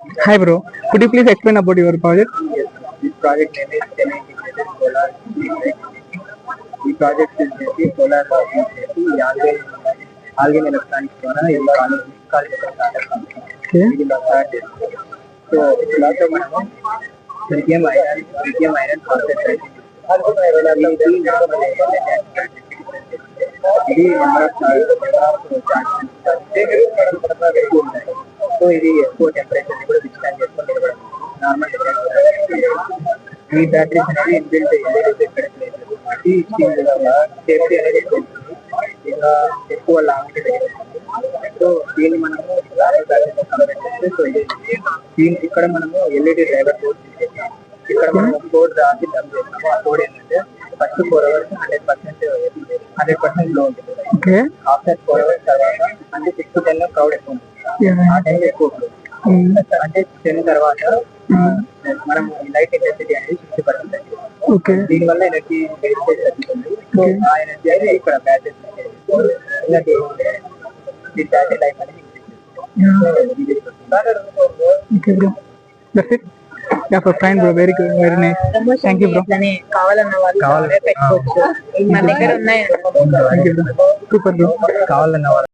Hi bro, could you please explain about your project? This project name is semi-integrated solar street lighting. ఈ project వచ్చేసి solar వచ్చేసి ఆల్గెన్ electronics ద్వారా ఇది college startup company ఇది start చేస్తుంది. So ఇలాతో మనము lithium iron phosphate writing ఇది number of ఎక్కువ ఉన్నాయి. సో ఇది ఎక్కువ టెంపరేచర్ కూడా విస్టాండ్ చేసుకొని నిలబడదు. నార్మల్ ఈ బ్యాటరీస్ అనేది ఇన్బిల్ట్ కాబట్టి సేఫ్టీ అనేది ఇంకా ఎక్కువ లాంగ్ సో దీన్ని మనము కంపేర్ చేస్తే సో ఇక్కడ మనము ఎల్ఈడి డ్రైవర్ కోడ్ చేసాము. ఇక్కడ మనం కోడ్ రాసి డమ్ చేస్తాము. ఆ కోడ్ ఏంటంటే ఫస్ట్ 4 hours 100% లో ఉంటుంది. ఆఫ్టర్ 4 hours తర్వాత అంటే 6 to 10 క్రౌడ్ ఎక్కువ ఉంటుంది. ఆ టైం ఎక్కువ అంటే 10 తర్వాత మనం లైట్ ఇంటెన్సిటీ అనేది 60%. దీనివల్ల ఎనర్జీ వేస్టేజ్ తగ్గుతుంది. సో ఆ ఎనర్జీ అనేది ఇక్కడ బ్యాటరీ లైఫ్ అనేది Yeah, for fine bro, very good, very nice. Thank you bro. కావాలన్న వాళ్ళు పెట్టుకోవచ్చు. మన దగ్గర ఉన్నాయి. Thank you bro. Super bro. కావాలన్న వాళ్ళు